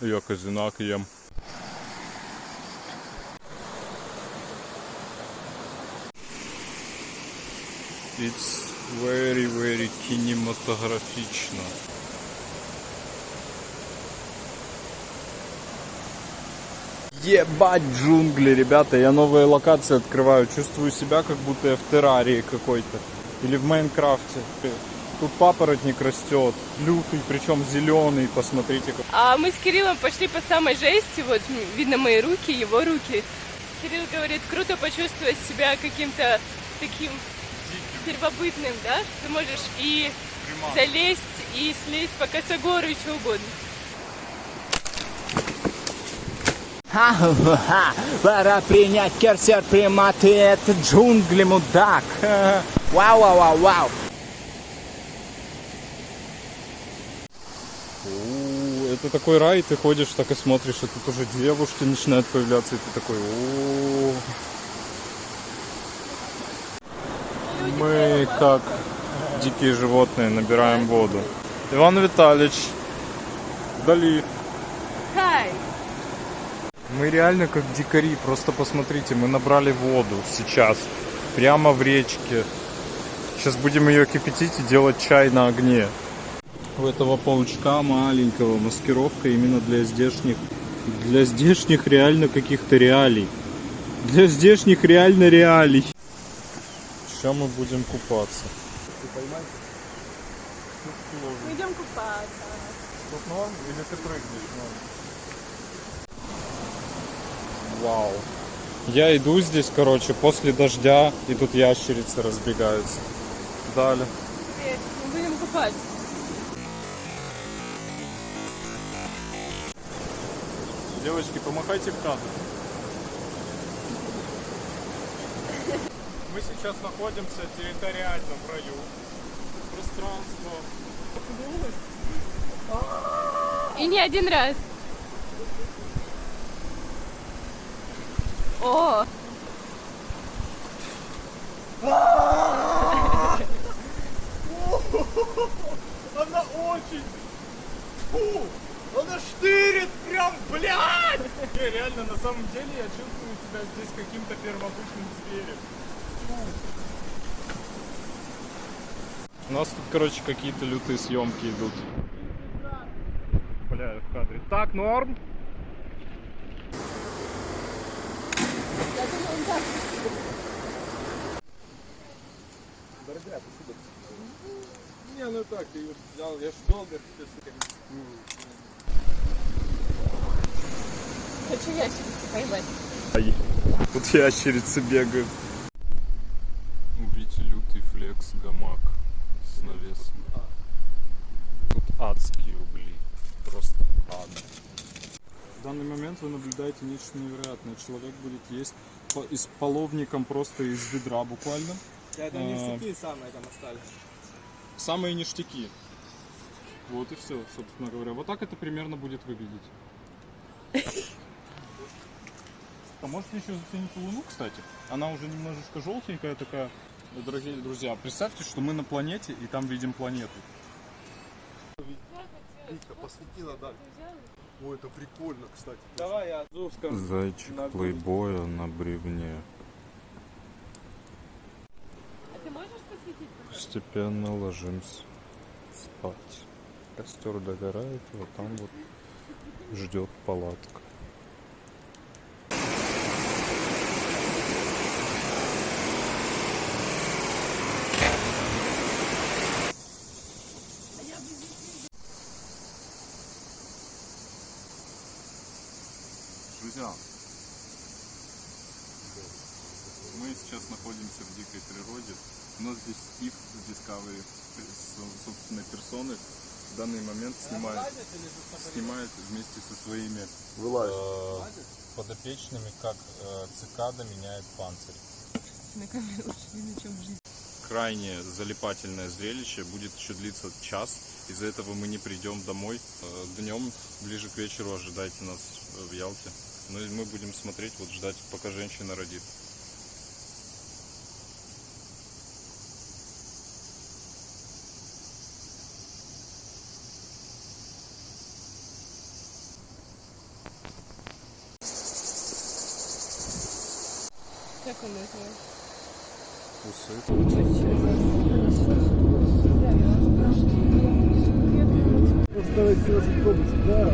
Я козинак ем. It's very кинематографично. Ебать джунгли, ребята, я новые локации открываю. Чувствую себя, как будто я в террарии какой-то. Или в Майнкрафте. Тут папоротник растет, лютый, причем зеленый, посмотрите. А мы с Кириллом пошли по самой жести, вот видно мои руки, его руки. Кирилл говорит, круто почувствовать себя каким-то таким первобытным, да? Ты можешь и залезть, и слезть по косогору, и что угодно. Ха-ха-ха, пора принять керсер приматы, это джунгли, мудак. Вау-вау-вау-вау. Это такой рай, ты ходишь так и смотришь, и тут уже девушки начинают появляться, и ты такой, о. Мы, как дикие животные, набираем воду. Иван Витальевич, вдали. Хай! Мы реально как дикари, просто посмотрите, мы набрали воду сейчас, прямо в речке. Сейчас будем ее кипятить и делать чай на огне. У этого паучка маленького маскировка именно для здешних реально каких-то реалий. Для здешних реально реалий. Сейчас мы будем купаться. Мы идем купаться. Тут норм или ты прыгнешь? Вау. Я иду здесь, короче, после дождя, и тут ящерицы разбегаются. Далее. Привет, мы будем купаться. Девочки, помахайте в кадр. Мы сейчас находимся территориально в раю. Пространство. И не один раз. О! Она очень... Фу! Она штырит прям, блядь! Не, реально, на самом деле я чувствую себя здесь каким-то первобытным зверем. У нас тут, короче, какие-то лютые съемки идут. Бля, в кадре. Так, норм? Я думаю, он так. Дорогая, спасибо. Не, ну так, я ее взял, я ж долго Хочу ящерицу поймать. Тут ящерицы бегают. Убить лютый флекс гамак с навесом. Тут адские угли. Просто ад. В данный момент вы наблюдаете нечто невероятное. Человек будет есть с половником просто из ведра буквально. Это ништяки самые там остались. Самые ништяки. Вот и все, собственно говоря. Вот так это примерно будет выглядеть. А можете еще заценить луну, кстати? Она уже немножечко желтенькая такая. Дорогие друзья, представьте, что мы на планете и там видим планету. Витька, посветила, да. Ой, это прикольно, кстати. Давай я скажу. Зайчик плейбоя на бревне. А ты можешь посветить? Постепенно ложимся спать. Костер догорает, вот там вот ждет палатка. Друзья, мы сейчас находимся в дикой природе. У нас здесь Стив с Discovery, собственной персоной. В данный момент снимает вместе со своими подопечными, как цикада меняет панцирь. На камеру лучше видно, чем в жизни. Крайне залипательное зрелище, будет еще длиться час. Из-за этого мы не придем домой. Днем, ближе к вечеру, ожидайте нас в Ялте. Ну и мы будем смотреть, вот ждать, пока женщина родит. Як він називається? Усы. Оставить все автобус, да.